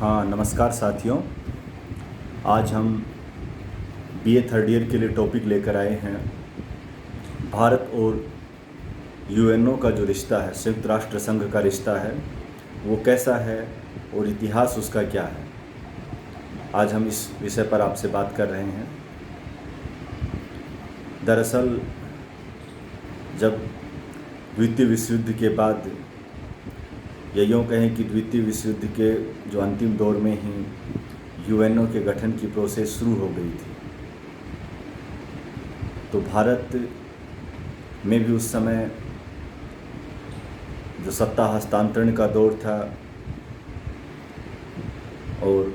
हाँ, नमस्कार साथियों। आज हम बीए थर्ड ईयर के लिए टॉपिक लेकर आए हैं। भारत और यूएनओ का जो रिश्ता है, संयुक्त राष्ट्र संघ का रिश्ता है, वो कैसा है और इतिहास उसका क्या है। आज हम इस विषय पर आपसे बात कर रहे हैं। दरअसल जब द्वितीय विश्व युद्ध के बाद, या यूँ कहें कि द्वितीय विश्व युद्ध के जो अंतिम दौर में ही यूएनओ के गठन की प्रोसेस शुरू हो गई थी, तो भारत में भी उस समय जो सत्ता हस्तांतरण का दौर था और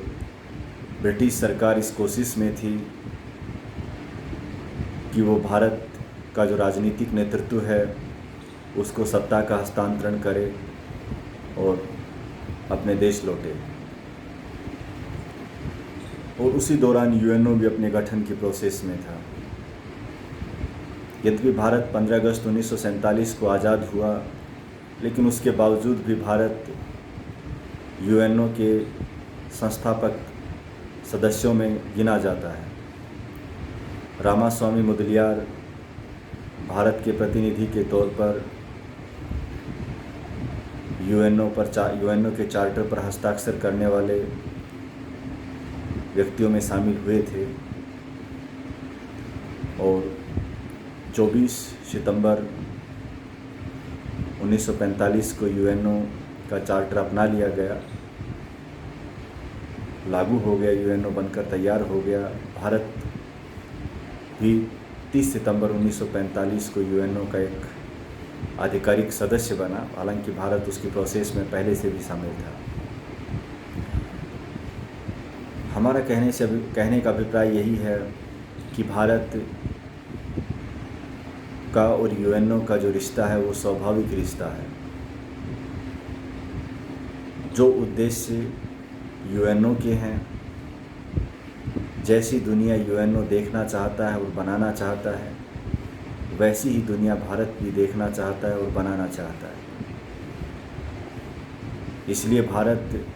ब्रिटिश सरकार इस कोशिश में थी कि वो भारत का जो राजनीतिक नेतृत्व है उसको सत्ता का हस्तांतरण करे और अपने देश लौटे। और उसी दौरान यूएनओ भी अपने गठन की प्रोसेस में था। यद्यपि भारत 15 अगस्त 1947 को आज़ाद हुआ, लेकिन उसके बावजूद भी भारत यूएनओ के संस्थापक सदस्यों में गिना जाता है। रामास्वामी मुदलियार भारत के प्रतिनिधि के तौर पर यूएनओ के चार्टर पर हस्ताक्षर करने वाले व्यक्तियों में शामिल हुए थे और 24 सितंबर 1945 को यूएनओ का चार्टर अपना लिया गया, लागू हो गया, यूएनओ बनकर तैयार हो गया। भारत भी 30 सितंबर 1945 को यूएनओ का एक आधिकारिक सदस्य बना। हालांकि भारत उसकी प्रोसेस में पहले से भी शामिल था। हमारा कहने का अभिप्राय यही है कि भारत का और यूएनओ का जो रिश्ता है वो स्वाभाविक रिश्ता है। जो उद्देश्य यूएनओ के हैं, जैसी दुनिया यूएनओ देखना चाहता है और बनाना चाहता है, वैसी ही दुनिया भारत भी देखना चाहता है और बनाना चाहता है। इसलिए भारत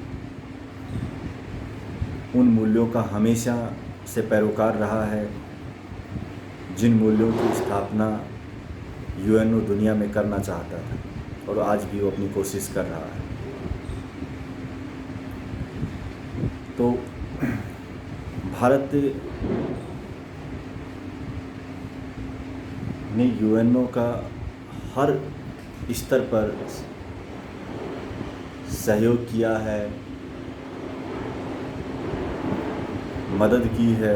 उन मूल्यों का हमेशा से पैरोकार रहा है जिन मूल्यों की स्थापना यूएनओ दुनिया में करना चाहता था, और आज भी वो अपनी कोशिश कर रहा है। तो भारत ने यूएनओ का हर स्तर पर सहयोग किया है, मदद की है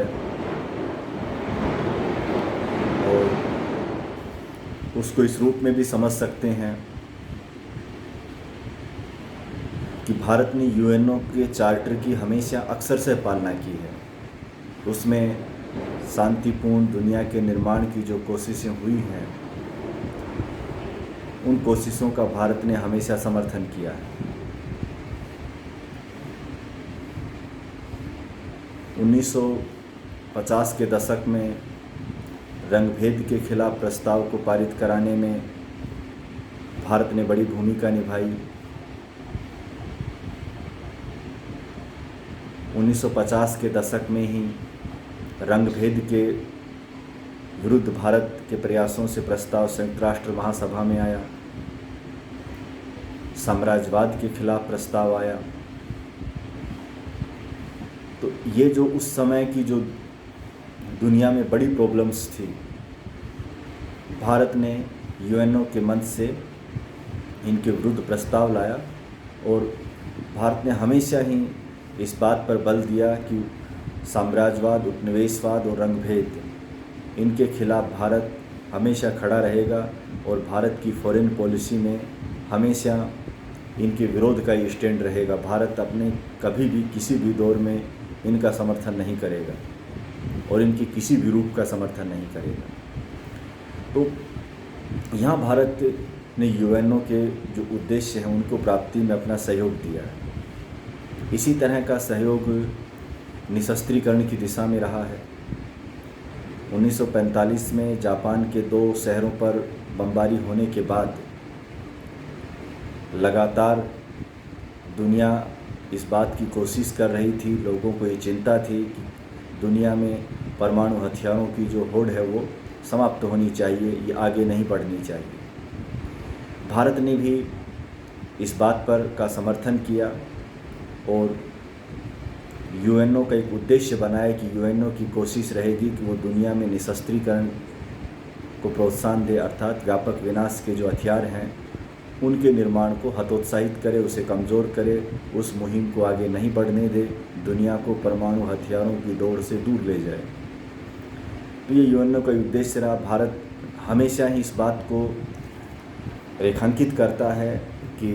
और उसको इस रूप में भी समझ सकते हैं कि भारत ने यूएनओ के चार्टर की हमेशा अक्सर से पालना की है। उसमें शांतिपूर्ण दुनिया के निर्माण की जो कोशिशें हुई हैं, उन कोशिशों का भारत ने हमेशा समर्थन किया है। 1950 के दशक में रंगभेद के खिलाफ प्रस्ताव को पारित कराने में भारत ने बड़ी भूमिका निभाई। 1950 के दशक में ही रंगभेद के विरुद्ध भारत के प्रयासों से प्रस्ताव संयुक्त राष्ट्र महासभा में आया। साम्राज्यवाद के खिलाफ प्रस्ताव आया। तो ये जो उस समय की जो दुनिया में बड़ी प्रॉब्लम्स थी, भारत ने यूएनओ के मंच से इनके विरुद्ध प्रस्ताव लाया और भारत ने हमेशा ही इस बात पर बल दिया कि साम्राज्यवाद, उपनिवेशवाद और रंगभेद, इनके खिलाफ भारत हमेशा खड़ा रहेगा और भारत की फॉरेन पॉलिसी में हमेशा इनके विरोध का ही स्टैंड रहेगा। भारत अपने कभी भी किसी भी दौर में इनका समर्थन नहीं करेगा और इनके किसी भी रूप का समर्थन नहीं करेगा। तो यहाँ भारत ने यूएनओ के जो उद्देश्य हैं उनको प्राप्ति में अपना सहयोग दिया है। इसी तरह का सहयोग निशस्त्रीकरण की दिशा में रहा है। 1945 में जापान के 2 शहरों पर बमबारी होने के बाद लगातार दुनिया इस बात की कोशिश कर रही थी, लोगों को ये चिंता थी कि दुनिया में परमाणु हथियारों की जो होड़ है वो समाप्त होनी चाहिए, ये आगे नहीं बढ़नी चाहिए। भारत ने भी इस बात पर का समर्थन किया और यूएनओ का एक उद्देश्य बनाया कि यूएनओ की कोशिश रहेगी कि वो दुनिया में निशस्त्रीकरण को प्रोत्साहन दे, अर्थात व्यापक विनाश के जो हथियार हैं उनके निर्माण को हतोत्साहित करे, उसे कमज़ोर करे, उस मुहिम को आगे नहीं बढ़ने दे, दुनिया को परमाणु हथियारों की दौड़ से दूर ले जाए। तो ये यूएनओ का उद्देश्य रहा। भारत हमेशा ही इस बात को रेखांकित करता है कि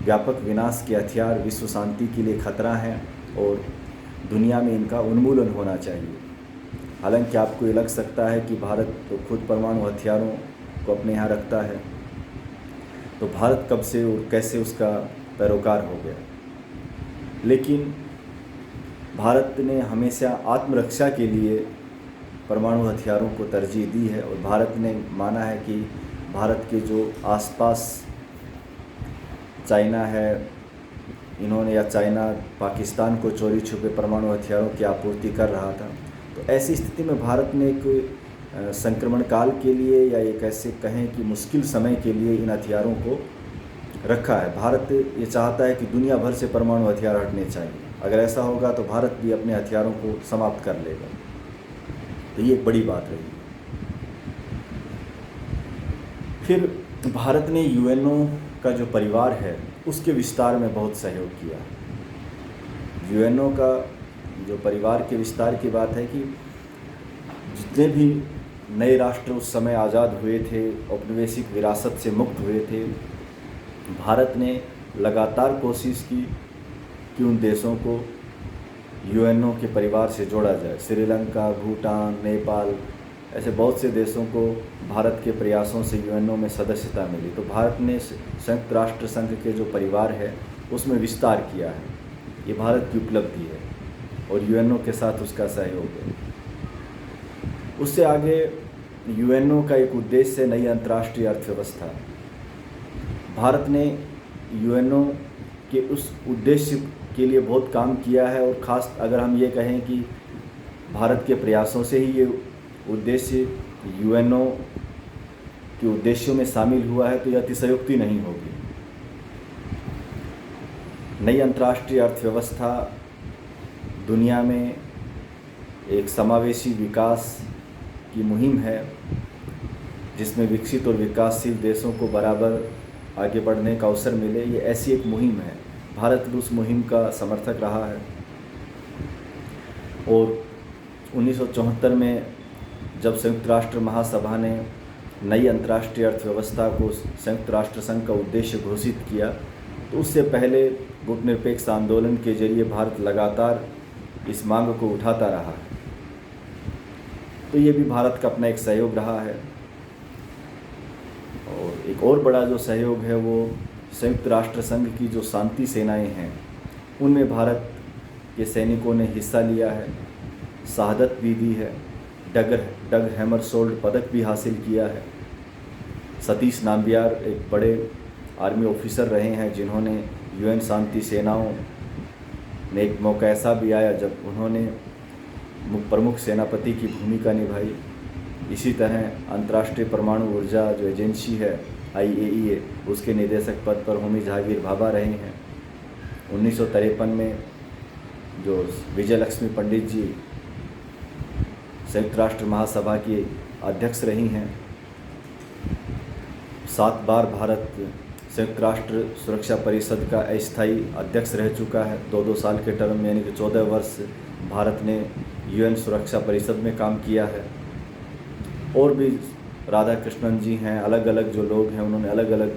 व्यापक विनाश के हथियार विश्व शांति के लिए खतरा हैं और दुनिया में इनका उन्मूलन होना चाहिए। हालांकि आपको ये लग सकता है कि भारत तो खुद परमाणु हथियारों को अपने यहाँ रखता है, तो भारत कब से और कैसे उसका पैरोकार हो गया। लेकिन भारत ने हमेशा आत्मरक्षा के लिए परमाणु हथियारों को तरजीह दी है और भारत ने माना है कि भारत के जो आसपास चाइना है, इन्होंने या चाइना पाकिस्तान को चोरी छुपे परमाणु हथियारों की आपूर्ति कर रहा था, तो ऐसी स्थिति में भारत ने एक संक्रमण काल के लिए या एक ऐसे कहें कि मुश्किल समय के लिए इन हथियारों को रखा है। भारत ये चाहता है कि दुनिया भर से परमाणु हथियार हटने चाहिए। अगर ऐसा होगा तो भारत भी अपने हथियारों को समाप्त कर लेगा। तो ये एक बड़ी बात रही। फिर भारत ने यूएनओ का जो परिवार है उसके विस्तार में बहुत सहयोग किया। यूएनओ का जो परिवार के विस्तार की बात है कि जितने भी नए राष्ट्र उस समय आज़ाद हुए थे, औपनिवेशिक विरासत से मुक्त हुए थे, भारत ने लगातार कोशिश की कि उन देशों को यूएनओ के परिवार से जोड़ा जाए। श्रीलंका, भूटान, नेपाल, ऐसे बहुत से देशों को भारत के प्रयासों से यूएनओ में सदस्यता मिली। तो भारत ने संयुक्त राष्ट्र संघ के जो परिवार है उसमें विस्तार किया है। ये भारत की उपलब्धि है और यूएनओ के साथ उसका सहयोग है। उससे आगे यूएनओ का एक उद्देश्य है नई अंतर्राष्ट्रीय अर्थव्यवस्था। भारत ने यूएनओ के उस उद्देश्य के लिए बहुत काम किया है और ख़ास अगर हम ये कहें कि भारत के प्रयासों से ही ये उद्देश्य यूएनओ के उद्देश्यों में शामिल हुआ है तो यह अतिशयोक्ति नहीं होगी। नई अंतर्राष्ट्रीय अर्थव्यवस्था दुनिया में एक समावेशी विकास की मुहिम है जिसमें विकसित और विकासशील देशों को बराबर आगे बढ़ने का अवसर मिले। ये ऐसी एक मुहिम है। भारत भी उस मुहिम का समर्थक रहा है और 1974 में जब संयुक्त राष्ट्र महासभा ने नई अंतर्राष्ट्रीय अर्थव्यवस्था को संयुक्त राष्ट्र संघ का उद्देश्य घोषित किया तो उससे पहले गुटनिरपेक्ष आंदोलन के जरिए भारत लगातार इस मांग को उठाता रहा है। तो ये भी भारत का अपना एक सहयोग रहा है। और एक और बड़ा जो सहयोग है वो संयुक्त राष्ट्र संघ की जो शांति सेनाएं हैं उनमें भारत के सैनिकों ने हिस्सा लिया है, शहादत भी दी है, डग हैमरशोल्ड पदक भी हासिल किया है। सतीश नामबियार एक बड़े आर्मी ऑफिसर रहे हैं जिन्होंने यूएन शांति सेनाओं में एक मौका ऐसा भी आया जब उन्होंने प्रमुख सेनापति की भूमिका निभाई। इसी तरह अंतर्राष्ट्रीय परमाणु ऊर्जा जो एजेंसी है IAEA उसके निदेशक पद पर होमी जहांगीर भाभा रहे हैं। 1953 में जो विजय लक्ष्मी पंडित जी संयुक्त राष्ट्र महासभा की अध्यक्ष रही हैं। 7 बार भारत संयुक्त राष्ट्र सुरक्षा परिषद का अस्थायी अध्यक्ष रह चुका है। 2-2 साल के टर्म में यानी कि 14 वर्ष भारत ने यूएन सुरक्षा परिषद में काम किया है। और भी राधा कृष्णन जी हैं, अलग अलग जो लोग हैं उन्होंने अलग अलग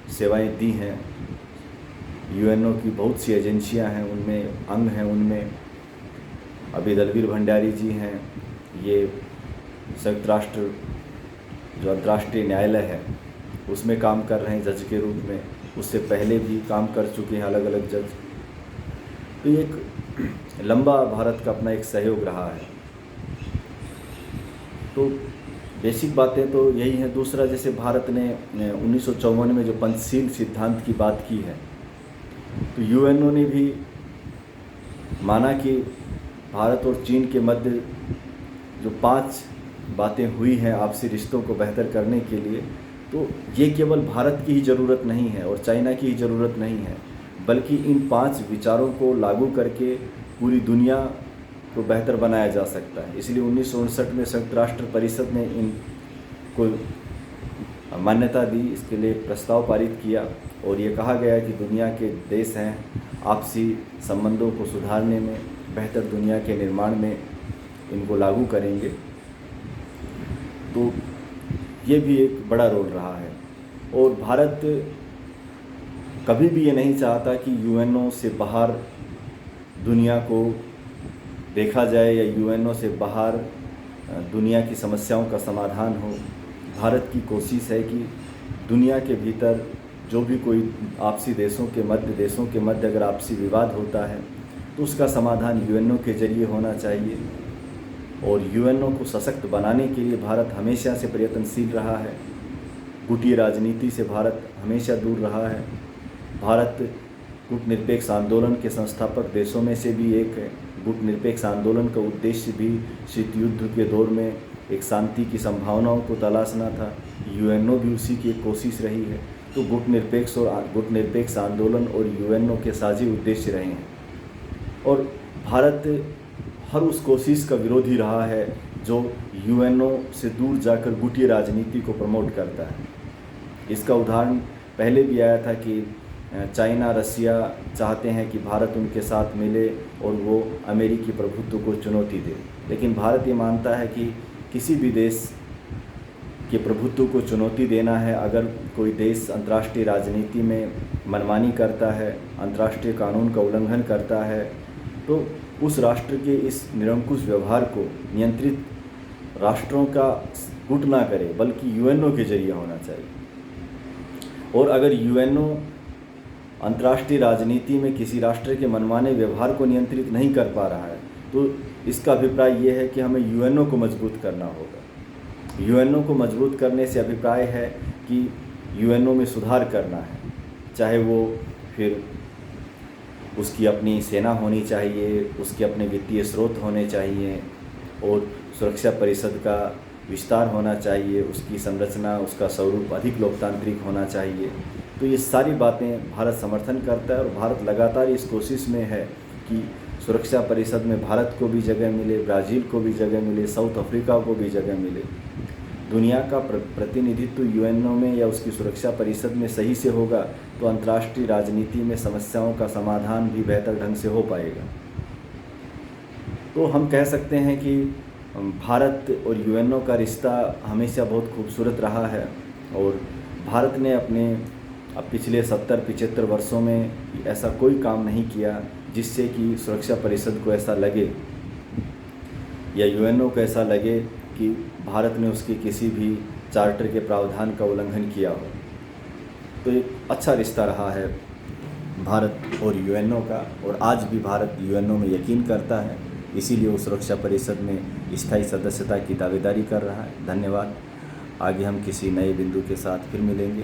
सेवाएं दी हैं। यूएनओ की बहुत सी एजेंसियां हैं, उनमें अंग हैं, उनमें अभी दलवीर भंडारी जी हैं। ये संयुक्त राष्ट्र जो अंतर्राष्ट्रीय न्यायालय है उसमें काम कर रहे हैं जज के रूप में। उससे पहले भी काम कर चुके हैं अलग अलग जज। तो ये एक लंबा भारत का अपना एक सहयोग रहा है। तो बेसिक बातें तो यही हैं। दूसरा, जैसे भारत ने 1954 में जो पंचशील सिद्धांत की बात की है तो यूएनओ ने भी माना कि भारत और चीन के मध्य जो 5 बातें हुई हैं आपसी रिश्तों को बेहतर करने के लिए, तो ये केवल भारत की ही ज़रूरत नहीं है और चाइना की ही ज़रूरत नहीं है, बल्कि इन 5 विचारों को लागू करके पूरी दुनिया को बेहतर बनाया जा सकता है। इसलिए 1959 में संयुक्त राष्ट्र परिषद ने इनको मान्यता दी, इसके लिए प्रस्ताव पारित किया और ये कहा गया कि दुनिया के देश हैं आपसी संबंधों को सुधारने में, बेहतर दुनिया के निर्माण में इनको लागू करेंगे। तो ये भी एक बड़ा रोल रहा है और भारत कभी भी ये नहीं चाहता कि यूएनओ से बाहर दुनिया को देखा जाए या यूएनओ से बाहर दुनिया की समस्याओं का समाधान हो। भारत की कोशिश है कि दुनिया के भीतर जो भी कोई आपसी देशों के मध्य अगर आपसी विवाद होता है तो उसका समाधान यूएनओ के जरिए होना चाहिए और यूएनओ को सशक्त बनाने के लिए भारत हमेशा से प्रयत्नशील रहा है। गुटीय राजनीति से भारत हमेशा दूर रहा है। भारत गुटनिरपेक्ष आंदोलन के संस्थापक देशों में से भी एक है। गुटनिरपेक्ष आंदोलन का उद्देश्य भी शीत युद्ध के दौर में एक शांति की संभावनाओं को तलाशना था। यूएनओ भी उसी की एक कोशिश रही है। तो गुटनिरपेक्ष आंदोलन और यूएनओ के साझी उद्देश्य रहे हैं और भारत हर उस कोशिश का विरोधी रहा है जो यूएनओ से दूर जाकर गुटीय राजनीति को प्रमोट करता है। इसका उदाहरण पहले भी आया था कि चाइना, रसिया चाहते हैं कि भारत उनके साथ मिले और वो अमेरिकी प्रभुत्व को चुनौती दे, लेकिन भारत ये मानता है कि किसी भी देश के प्रभुत्व को चुनौती देना है। अगर कोई देश अंतर्राष्ट्रीय राजनीति में मनमानी करता है, अंतर्राष्ट्रीय कानून का उल्लंघन करता है, तो उस राष्ट्र के इस निरंकुश व्यवहार को नियंत्रित राष्ट्रों का गुट ना करे, बल्कि यूएनओ के जरिए होना चाहिए। और अगर यूएनओ अंतर्राष्ट्रीय राजनीति में किसी राष्ट्र के मनमाने व्यवहार को नियंत्रित नहीं कर पा रहा है, तो इसका अभिप्राय ये है कि हमें यूएनओ को मजबूत करना होगा। यूएनओ को मजबूत करने से अभिप्राय है कि यूएनओ में सुधार करना है, चाहे वो फिर उसकी अपनी सेना होनी चाहिए, उसके अपने वित्तीय स्रोत होने चाहिए और सुरक्षा परिषद का विस्तार होना चाहिए, उसकी संरचना, उसका स्वरूप अधिक लोकतांत्रिक होना चाहिए। तो ये सारी बातें भारत समर्थन करता है और भारत लगातार इस कोशिश में है कि सुरक्षा परिषद में भारत को भी जगह मिले, ब्राज़ील को भी जगह मिले, साउथ अफ्रीका को भी जगह मिले। दुनिया का प्रतिनिधित्व यूएनओ में या उसकी सुरक्षा परिषद में सही से होगा तो अंतर्राष्ट्रीय राजनीति में समस्याओं का समाधान भी बेहतर ढंग से हो पाएगा। तो हम कह सकते हैं कि भारत और यूएनओ का रिश्ता हमेशा बहुत खूबसूरत रहा है और भारत ने अपने पिछले 70-75 वर्षों में ऐसा कोई काम नहीं किया जिससे कि सुरक्षा परिषद को ऐसा लगे या यूएनओ को ऐसा लगे कि भारत ने उसके किसी भी चार्टर के प्रावधान का उल्लंघन किया हो। तो एक अच्छा रिश्ता रहा है भारत और यूएनओ का और आज भी भारत यूएनओ में यकीन करता है, इसीलिए वो सुरक्षा परिषद में स्थायी सदस्यता की दावेदारी कर रहा है। धन्यवाद। आगे हम किसी नए बिंदु के साथ फिर मिलेंगे।